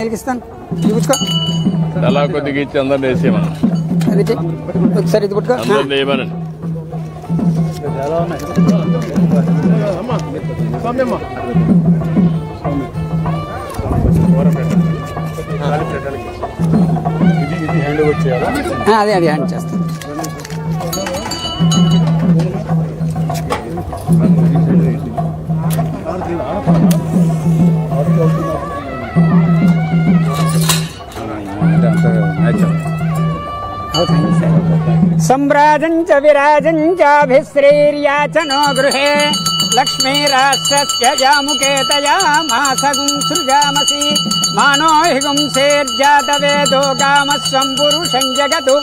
వెలిగిస్తాను చూపించుకో అలా కొద్దిగా ఇచ్చి అందరిని వేసేయమని అది ఒకసారి ఇది పుట్టుకో అందరిని వేయమనండి. అదే అది హ్యాండ్ చేస్తాను. సంభ్రాజంచ విరాజంచాభిశ్రేర్యాచనో గృహే లక్ష్మీరాష్ట్రస్య జాముకేతయా మాసగుం సృజామసి మానో హిగుంసేర్జాతవేదో కామస్వం పురుషం జగతు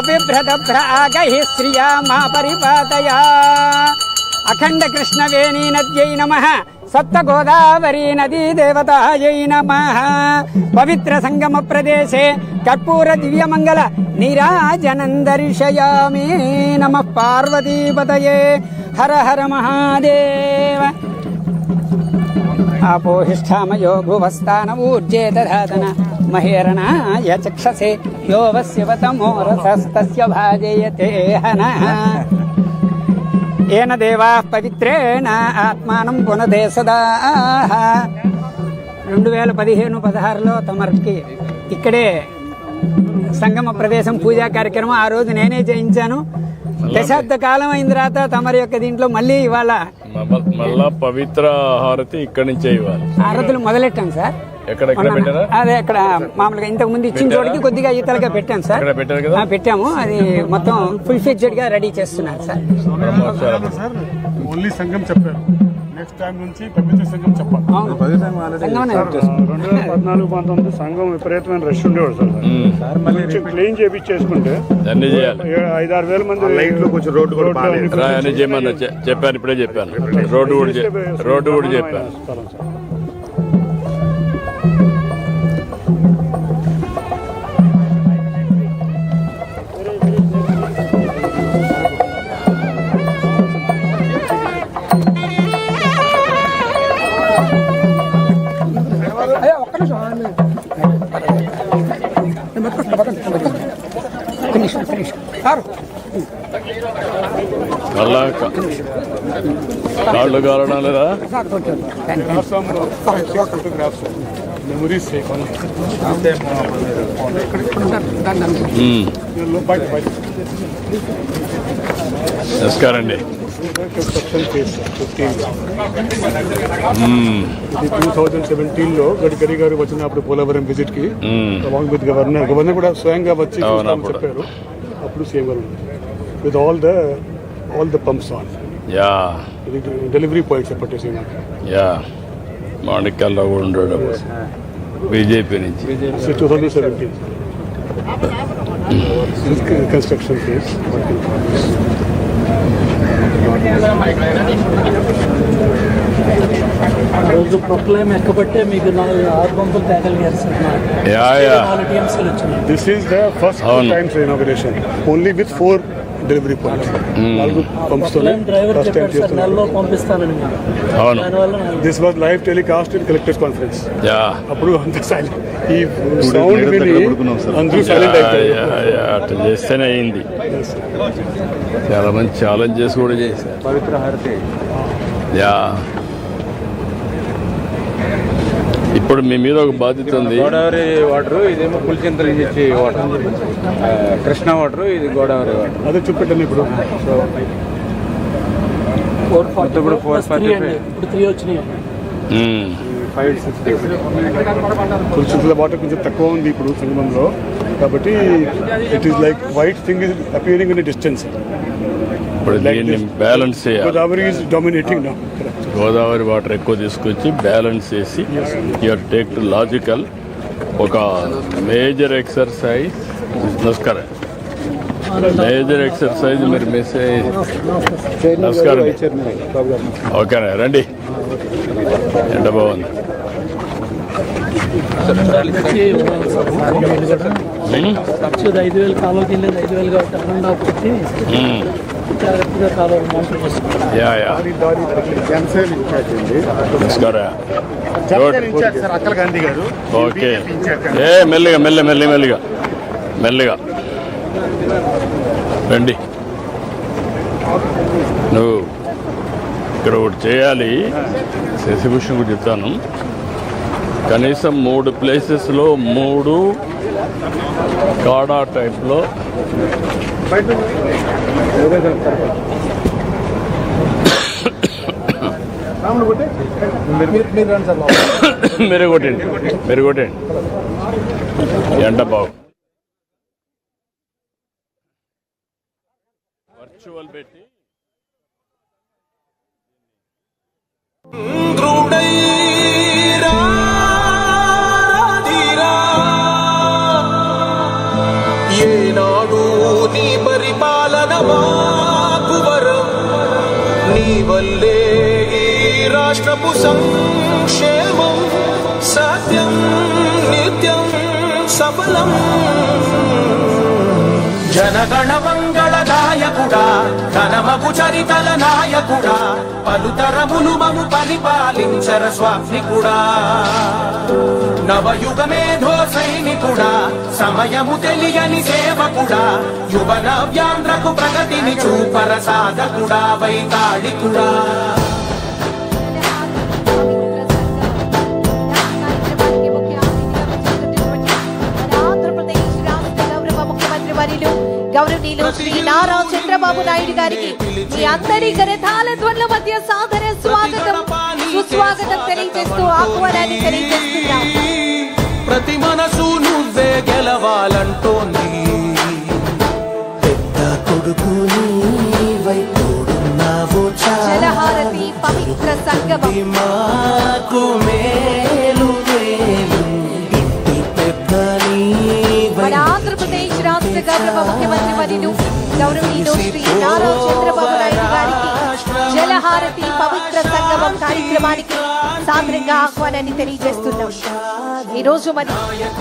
అభిభ్రతభ్రాగైః శ్రియా మా పరిపాతయా. అఖండ కృష్ణవేణీ నద్యై నమః సప్త గోదావరీ నదీ దేవతాయై నమః. పవిత్ర సంగమ ప్రదేశే కర్పూర దివ్యమంగళ నీరాజనం దర్శయామి. నమః పార్వతీపతయే హర హర మహాదేవ. ఆపోహిష్టామయో భువస్థానమూర్జే దధాతన మహేరణాయ చక్షసే యో వస్యవతమోరసస్తస్య భాజయతే హనః. ఏన దేవా పవిత్రేణ ఆత్మానం పునదే సదా. 2015-16లో తమరికి ఇక్కడే సంగమ ప్రదేశం పూజా కార్యక్రమం ఆ రోజు నేనే చేయించాను. దశాబ్ద కాలం అయిన తర్వాత తమరి యొక్క దీంట్లో మళ్ళీ ఇవాళ మళ్ళా పవిత్ర హారతి ఇక్కడి నుంచే ఇవ్వాలి. హారతులు మొదలెట్టాను సార్. అదే ఇక్కడ మామూలుగా ఇంతకు ముందు ఇచ్చిన చోటికి కొద్దిగా ఈతలుగా పెట్టాను సార్. పెట్టాము. అది మొత్తం ఫుల్ ఫ్లెడ్జెడ్ గా రెడీ చేస్తున్నారు సార్. ఓన్లీ సంఘం చెప్పారు. నెక్స్ట్ టైం నుంచి పవిత్ర సంఘం చెప్పాలి. 2014-19 సంఘం విపరీతమైన రష్ ఉండేవాడు సార్. కొంచెం క్లీన్ చేపించేసుకుంటే 5-6 వేల మంది లైట్లు కొంచెం రోడ్డు కూడా చేయమని చెప్పాను. ఇప్పుడే చెప్పాను. రోడ్డు కూడా చెప్పాను. కాళ్ళు కారణం లేదా నమస్కారం అండి. 2017లో గడ్కరీ గారు వచ్చినప్పుడు పోలవరం విజిట్ కి అలాంగ్ విత్ గవర్నర్ కూడా స్వయంగా వచ్చి చెప్పారు. అప్పుడు CM garu with all the pumps on delivery points చెప్పట్టేసి మాణిక్యాల్లో కూడా ఉండడు బీజేపీ నుంచి 2017 కన్స్ట్రక్షన్ ఫేజ్. రోజు ప్రొక్లైమ్ ఎక్కబట్టే మీకు 6 పంపులు తేగలిగారు sir. This is the first times inauguration only with 4 delivery points. 4 pumps నెలలో పంపిస్తానని. This was live telecast in collectors conference. అప్పుడు అంత సైలెంట్, ఈ సౌండ్ విని అందరూ సైలెంట్ అట్లా చేస్తేనే అయింది. చాలా మంది ఛాలెంజెస్ కూడా చేశారు. పవిత్ర హారతి. ఇప్పుడు మీ మీద ఒక బాధ్యత ఉంది. గోదావరి వాటర్, ఇదేమో పులిచింతలు ఇచ్చి వాటర్, కృష్ణ వాటర్, ఇది గోదావరి వాటర్. అదే చూపెట్టాను ఇప్పుడు. ఇప్పుడు 3 వచ్చినాయి. 5-6 days పులిచింతల వాటర్ కొంచెం తక్కువ ఉంది ఇప్పుడు సంగమంలో. కాబట్టి it is like white thing is appearing in distance. ఇప్పుడు దీన్ని బ్యాలెన్స్ చేయాలి. Godavari is dominating now. Godavari water ఎక్కువ తీసుకొచ్చి బ్యాలెన్స్ చేసి యూఆర్ టేక్ టు లాజికల్ ఒక మేజర్ ఎక్సర్సైజ్. నమస్కారం. మేజర్ ఎక్సర్సైజ్ మీరు మిస్ అయ్యి. నమస్కారం. ఓకేనా, రండి. ఎంత బాగుంది. ఖర్చు 5,000 కాలోకి వెళ్ళేది 5,000 కాబట్టి జాగ్రత్తగా కాలం మానిటర్ చేస్తున్నాం. యా యా జనసేన ఇన్ఛార్జ్ అండి. నమస్కారం. జనసేన ఇన్ఛార్జ్ సార్ అక్కల గాంధీ గారు. ఓకే. BJP incharge. మెల్లిగా మెల్లిగా రండి. నువ్వు ఇక్కడ ఒకటి చేయాలి. శశిభూషణ్ కూడా చెప్తాను. కనీసం 3 ప్లేసెస్లో 3 కాడా టైప్లో మీరు కొట్టండి ఎండ బాగు వర్చువల్ పెట్టి ఏనాడు నీ పరిపాలన మాకు వరం, నీ వల్లే ఈ రాష్ట్రపు సంక్షేమం సత్యం నిత్యం సఫలం. జనగణ మంగళ నాయకుడా, ఘనమగు చరితల నాయకుడా, పలుతరములు మము పరిపాలించర స్వామికుడా. నవయుగ మేధో సైనికుడా, సమయము తెలియని సేవకుడా, యువ నవ్యాంధ్రకు ప్రగతిని చూపర సాధకుడా, వైతాళికుడా. గౌరవనీయులు శ్రీ నారా చంద్రబాబు నాయుడు గారికి మీ అందరి కరతాళ ధ్వనుల మధ్య సాదర స్వాగతం సుస్వాగతం తెలియజేస్తూ ఆహ్వానాన్ని తెలియజేస్తున్నాం. ప్రతి మనసు నువ్వే గెలవాలంటోంది, పెద్ద కొడుకు నీవై తోడున్నావు జలహారతి పవిత్ర సంగమం మాకు మేలు మేలు, ఇంటి పెద్ద మన ఆంధ్రప్రదేశ్ రాష్ట్ర గౌరవ ముఖ్యమంత్రి వర్యులు గౌరవనీయులు శ్రీ నారా చంద్రబాబు నాయుడు గారికి జలహారతి పవిత్ర సంగమం కార్యక్రమానికి సాదరంగా ఆహ్వానాన్ని తెలియజేస్తున్నాం. ఈ రోజు మరి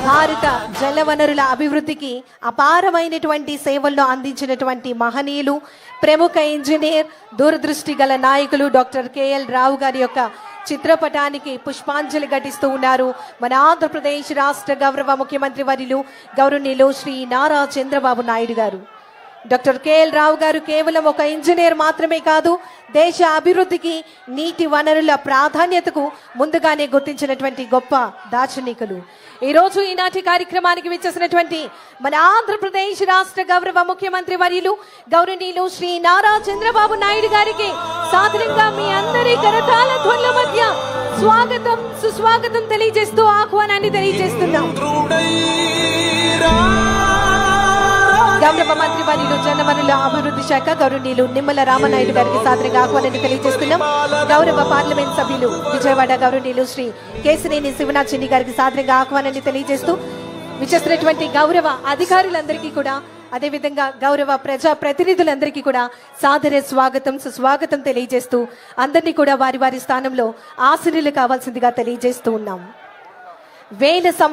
భారత జలవనరుల అభివృద్ధికి అపారమైనటువంటి సేవలను అందించినటువంటి మహనీయులు, ప్రముఖ ఇంజనీర్, దూరదృష్టి గల నాయకులు డాక్టర్ కేఎల్ రావు గారి యొక్క చిత్రపటానికి పుష్పాంజలి ఘటిస్తూ ఉన్నారు మన ఆంధ్రప్రదేశ్ రాష్ట్ర గౌరవ ముఖ్యమంత్రి వర్యులు గౌరవనీయులు శ్రీ నారా చంద్రబాబు నాయుడు గారు. డాక్టర్ కేఎల్ రావు గారు కేవలం ఒక ఇంజనీర్ మాత్రమే కాదు, దేశ అభివృద్ధికి నీటి వనరుల ప్రాధాన్యతకు ముందుగానే గుర్తించినటువంటి గొప్ప దార్శనికులు. ఈ రోజు ఈనాటి కార్యక్రమానికి విచ్చేసినటువంటి మన ఆంధ్రప్రదేశ్ రాష్ట్ర గౌరవ ముఖ్యమంత్రి వర్యులు గౌరవనీయులు శ్రీ నారా చంద్రబాబు నాయుడు గారికి సాధారణంగా మీ అందరి కరతాళ ధ్వనుల మధ్య స్వాగతం సుస్వాగతం తెలియజేస్తూ ఆహ్వానాన్ని తెలియజేస్తున్నాం. గౌరవ మంత్రి వర్యులు జలవనరుల అభివృద్ధి శాఖ గౌరవనీయులు నిమ్మల రామనాయుడు గారికి సాదరంగా ఆహ్వానాన్ని తెలియజేస్తున్నాం. గౌరవ పార్లమెంట్ సభ్యులు విజయవాడ గౌరవనీయులు శ్రీ కేశినేని శివనాథ్ చిన్ని గారికి సాదరంగా ఆహ్వానాన్ని తెలియజేస్తూ విచ్చేసినటువంటి గౌరవ అధికారులందరికీ కూడా, అదేవిధంగా గౌరవ ప్రజా ప్రతినిధులందరికీ కూడా సాదర స్వాగతం సుస్వాగతం తెలియజేస్తూ అందరినీ కూడా వారి వారి స్థానంలో ఆశీనులు కావాల్సిందిగా తెలియజేస్తూ ఉన్నాం. వేల